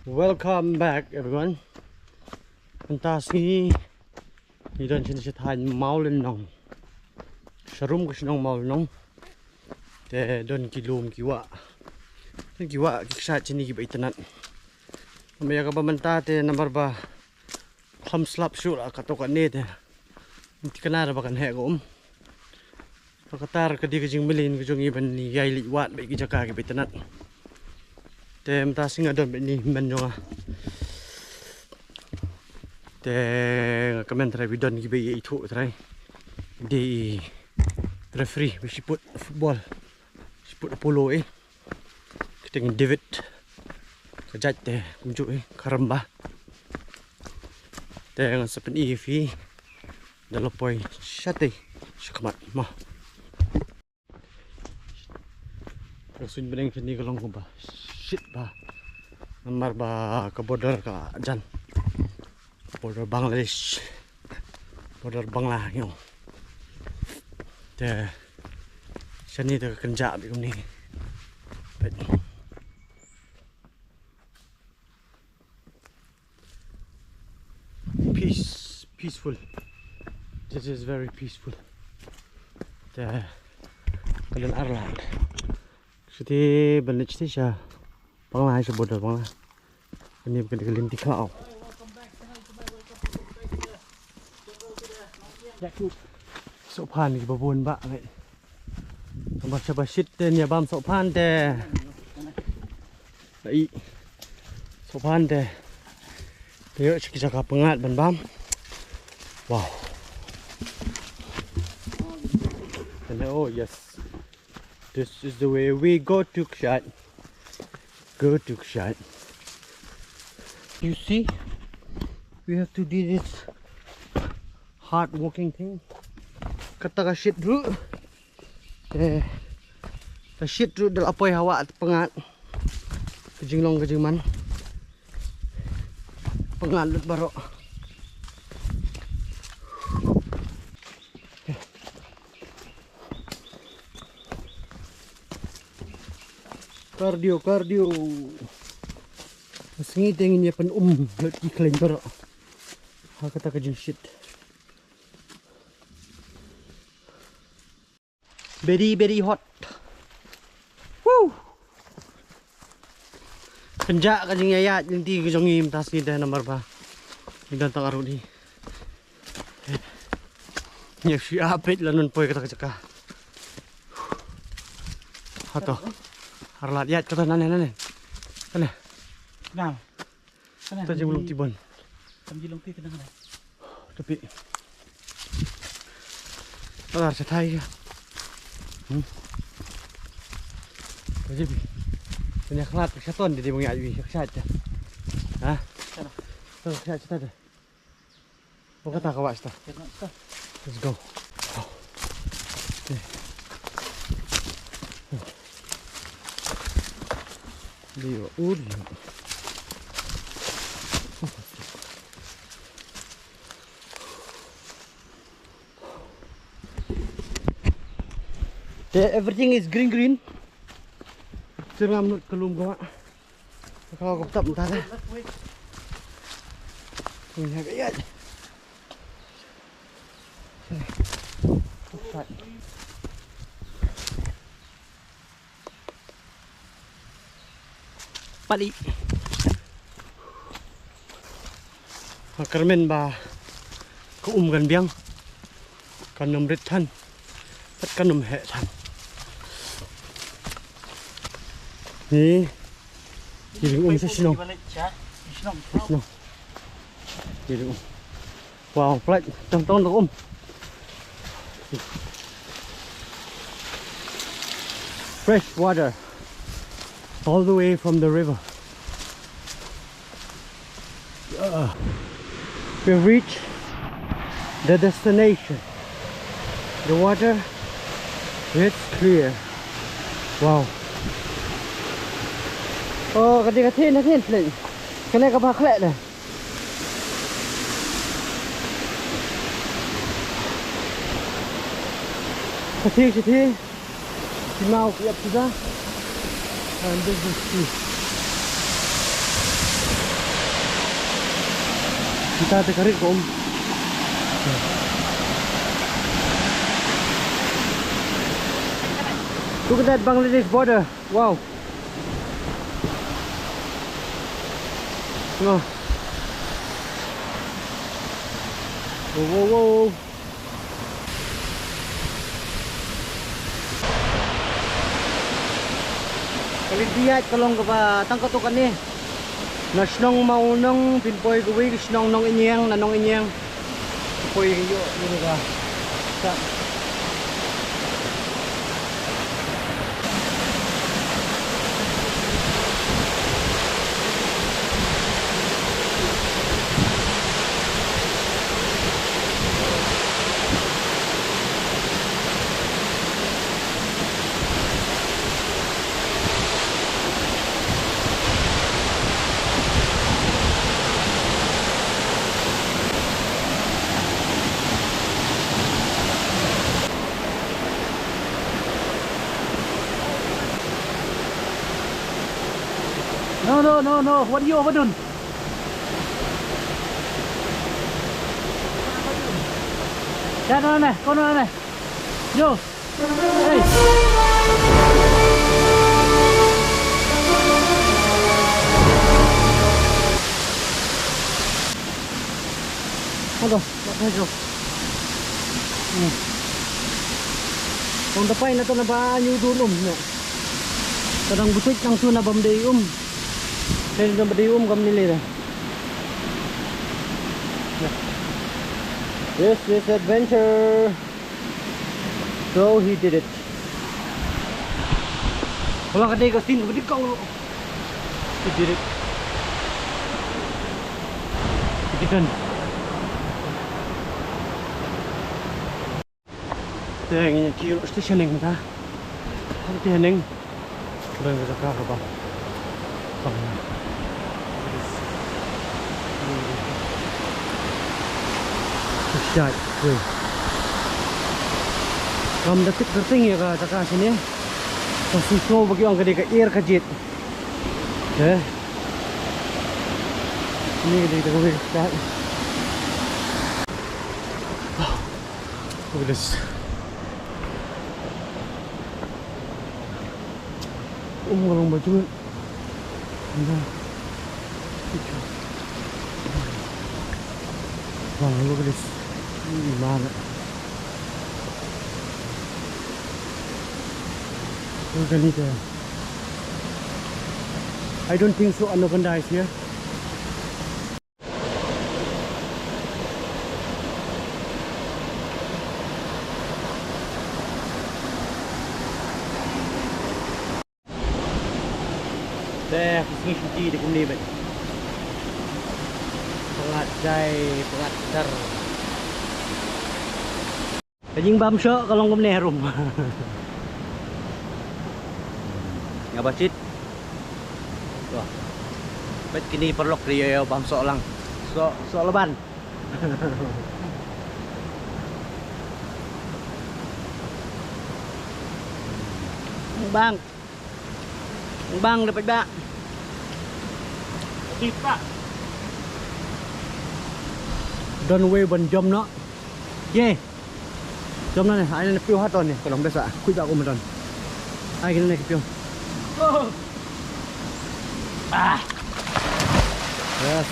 Welcome back everyone. Ta si ni don chin thành mau lên nong. Sharum ko sinong mau nong. Te don kilum kiwa. Ten kiwa kiksa chini ki baitanan. Maya ka bamanta te number ba thumb slap shoot katoka ne te. Ti kana ba kan he gom. Pakatar ka di ka jing milin ko jong iban ni yai li wat ba ki jaka ki baitanan. Tem ta singa don ni men jonga te kamen tra bidon gi be itu trai di referee we put football put polo kita David kejat te kunjuk karamba te ngan sepen fi dalam poi shate shkamat ma rasun beneng sini kalong ba shit ba namar ba ke border ka jan border Bangladesh border Bangla yo te sini te kenja bi kum ni peaceful. This is very peaceful. Te kalian arlah jadi banyak sih ya Bangla hay border Bangla ini bukan dikelim di kau sopan ni babon ba ngai tambah coba shit den ya bam sopan de ai sopan de dia cik jaga pengat ban bam wow and oh yes. This is the way we go to Kshat. Go to Kshat. You see, we have to do this hard walking thing. Kata ka shit dulu. Ka shit dulu dal apoy hawa at pengat. Kejinglong kejingman. Pengat lut baro. Cardio masih tingin niya pan lut iklain baro hakata ka jing shit very hot. Woo kenja ka jing yaya jing ti ka jong im tas ni dah nomor ba dan tang aru ni nya si apet lanun poy kata ka hato harlat yat kata nane kana nào ta jeng belum tibon cầm gì lông ti kana kana tapi alar setai ya jadi punya kelat keseton di mengi ayu saja ha tuh saja dah pokok tak kawas dah let's go Dio udio everything is green Sirngam nut kelum gua kalau kau tak mentah dah punya gaya Pali Kermen ba kan biang kan nomrit than pat kan nom he than ni jadi sa sinong jadi wow flight tong lo fresh water all the way from the river. We've reached the destination. The water is clear. Wow. Oh, ketika thiên pleng. Kena ka ba khlek dah. Kethi mau kiap sudah. And this is sea. Kita terkarit Om. Look at that Bangladesh border. Wow. Oh. Whoa, whoa, whoa. Kalibiat kalong ka tangkatukan ni. Nasnong maunong pinpoy gawi kisnong nong inyang nanong inyang. Poy yo ini ka. Sa No. What are you overdoing? Ra nó này, con nó này. Vô. Hey. Aduh, bakal jo. Kung dapay na to na ba nyo dulom na. Kadang butik ang suna bamdayum. Then bamdayum kam nila. This is adventure. So he did it. Wala ka day kasi butik kang. He did it. Ikan. Đây nghe chiều stationing người ta không tiền ninh đây người ta cao rồi bằng chạy rồi kamu detik tertinggi ke cakap sini susah bagi orang gede ke air kejit ini gede kita boleh start look at this. Walang baju. Nah. Wah, look at this. Gimana? Look at it. I don't think so. Anaconda is here. Đây, fishing tea di kumni bet. Pengadai, pengadar. Kajing bam syok kalau kumni harum. Nggak bacit. Wah. Bet kini perlok dia bam syok lang. Syok leban. Bang dapat ba? Kita. Don't wave ban jom no. Ye. Jom na ni, ai na piu haton ni, kalau biasa. Kui ba ko madon. Ai kini ni piu. Ah. Yes.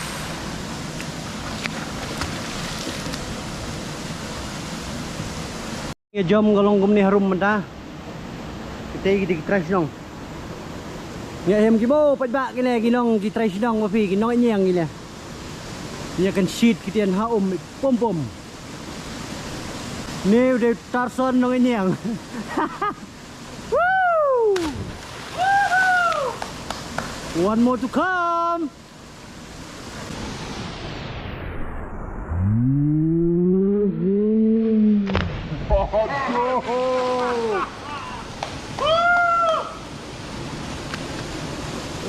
Ye jom galong gum ni harum menta. Kita trash dong. Nghe em cái bô bạch bạ cái này cái nong cái trai nong mà phi cái nói nhàng cái này nhà cần xịt cái tiền hao pom pom nếu để tar son nói nhàng one more to come.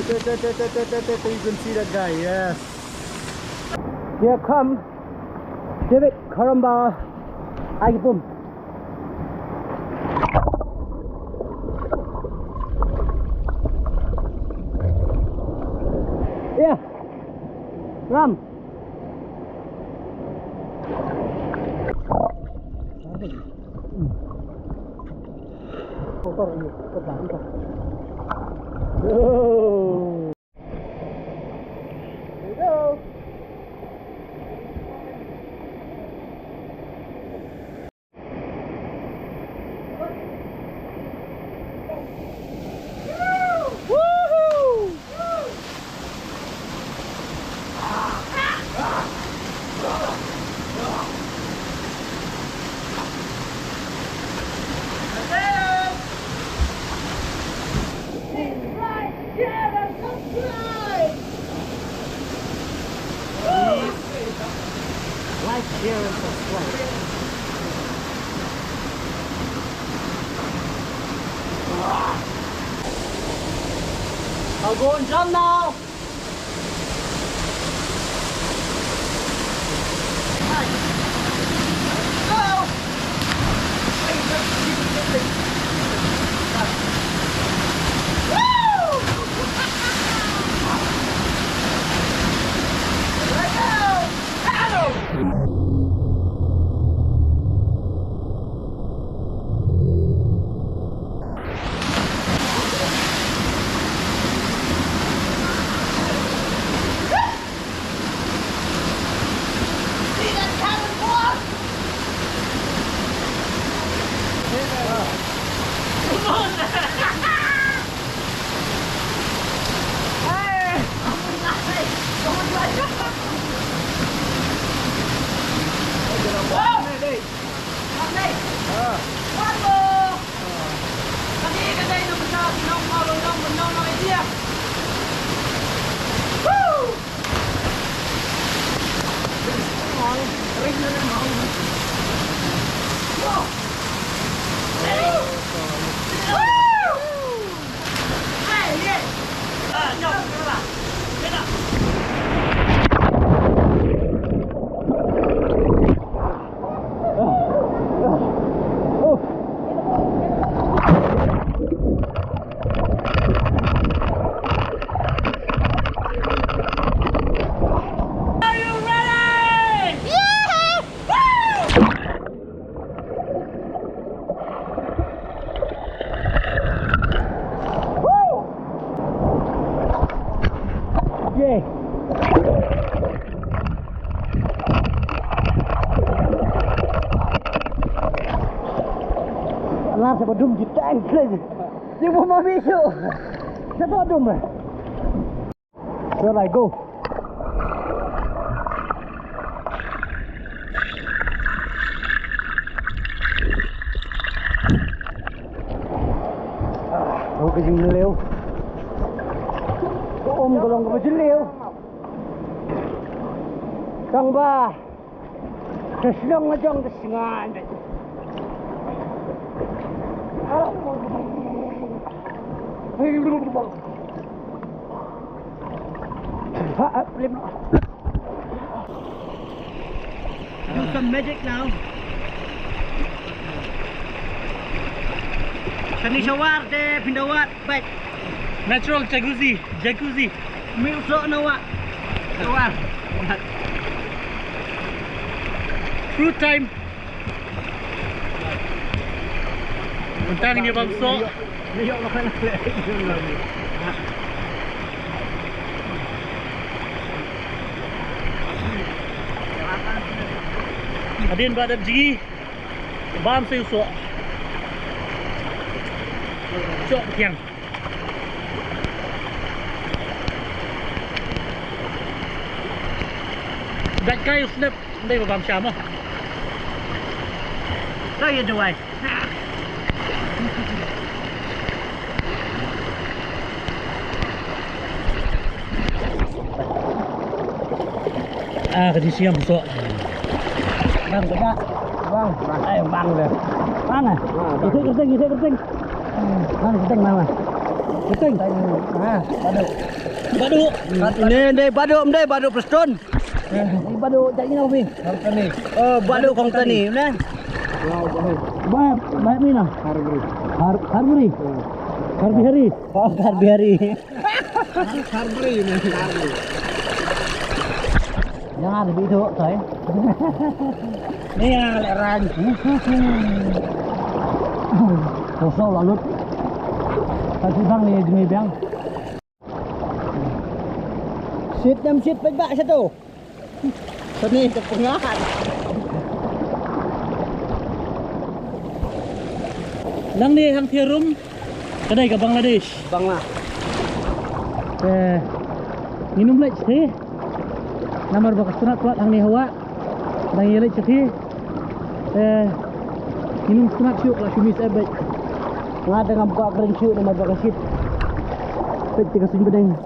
You can see that guy, yes. Here come David Karamba Agipum. Yeah. Ram. motor ini terbang kok. Like, share, and subscribe. I'll go and jump now. Làm sao mà đùng chít anh lên nhưng mà biết sao rất là đùng rồi rồi lại go thôi cái gì liều ôm cái lồng cái chín liều trong ba cái lồng nó trong cái ngàn Do some magic now. Kami shower de pindawat baik. Natural jacuzzi. Milk so nawa. Shower. Fruit time. Mentang ni bang so. Ni yo makan Adin badab ji. Bam say so. Chok kiang. Gat kai snap đây vào bám chám không? Đây hiện rồi. Cái siam so. Bang cái bang, đây bang rồi. Bang này. Cái tinh. Bang cái tinh mang này. Cái tinh. Badu Preston. Badu chạy nhau đi. Badu không tên này nè. Baik ni lah. Harburi. Harbihari. Oh, Harbihari. Harburi ni. Jangan lebih tu, saya. Ni yang leran. Kosong lalut. Kasi bang ni demi bang. Sit nam sit ba siya to. Sani kepengahan. Lang ni hang Thirum kedai ke Bangladesh. Bangla. Minum lek sih. Nomor bakas tunat kuat hang ni hawa. Dang yelek sih. Minum tunat syuk lah syumis abad. Nga dengan buka keren syuk nama bakas sit. Peti kasun bedeng.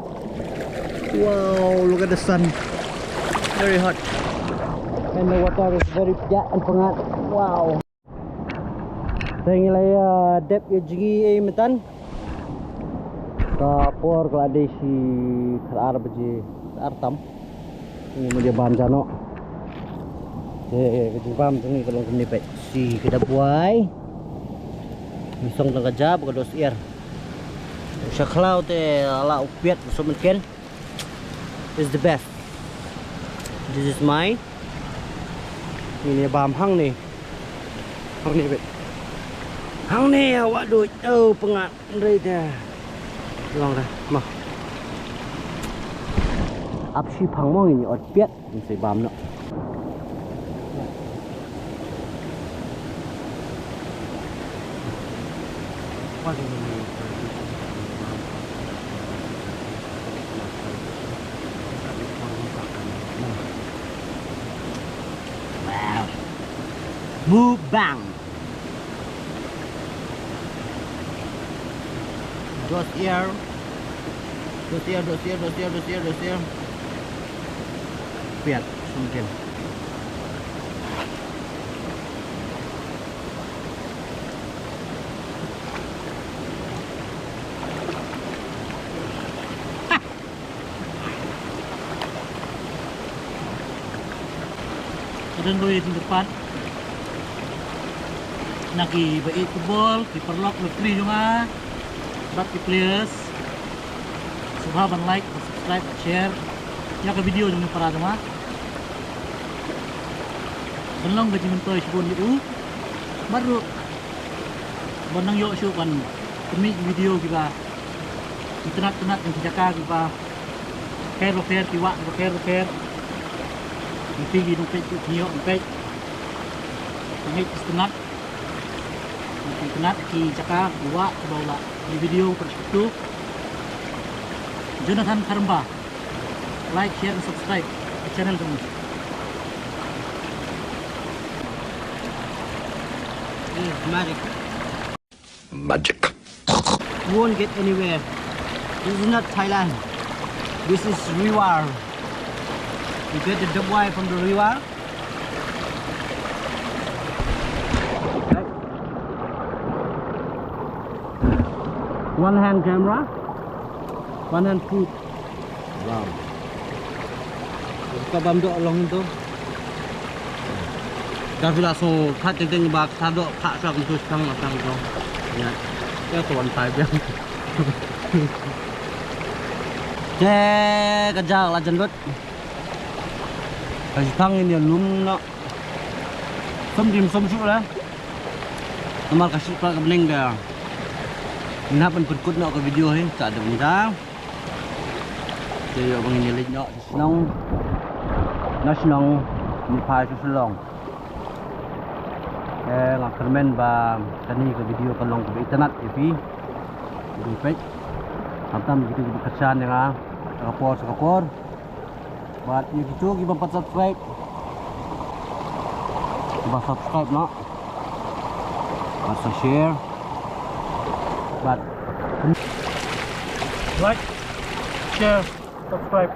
Wow, look at the sun. Very hot. And the water is very pia and pengat. Wow. Saya lay dep ya jigi metan. Kapor kelade si kelar beji artam. Ini dia bam jano. Ke bam tuni kalau kini pet si kita buai. Misong tang kajab ke dos air. Syaklau te ala upiat so mungkin is the best. This is mine. Ini bam hang ni. Hang ni pet. Hang ni awak duit. Oh pengat dari dah. Long dah. Mah. Ap si phang mo ni ot piat ni sai bam no. Wow. Mukbang. Dos air. Piat mungkin. Dan boleh di depan. Naki bait football, kiperlock free juga. But the players subscribe, like, subscribe, share. Ya ke video jangan para teman. Belum gaji mentoy sebelum itu baru bonang yuk syuk kan demi video kita internet yang dijaka kita repair tiwak repair tinggi dompet tu nyo dompet ini internet ki jaka buat bawa di video perspektif Jonathan Karamba. Like, share, and subscribe the channel kami. This is magic. Magic. You won't get anywhere. This is not Thailand. This is Riwar. You get the dubwai from the Riwar. Okay. One hand camera, one hand food. Wow. Kau bamdok long itu. Dah sudah so kat teng bak sadok kak sak itu sang itu. Ya. Ya tuan tai biang. Kejar lah jendut. Kasih tang ini lum nak. Som syuk lah. Normal kasih pak kebening dah. Kenapa perkut nak ke video ni? Tak ada benda. Jadi abang ini lihat senang. Nasional ni pai selong. Ngak komen ba tani ke video kalong ke internet TV. Di page. Hantam gitu kesan yang sekapor. Buat ni gitu kita dapat subscribe. Kita subscribe nak. Masa share. But Like, share, subscribe.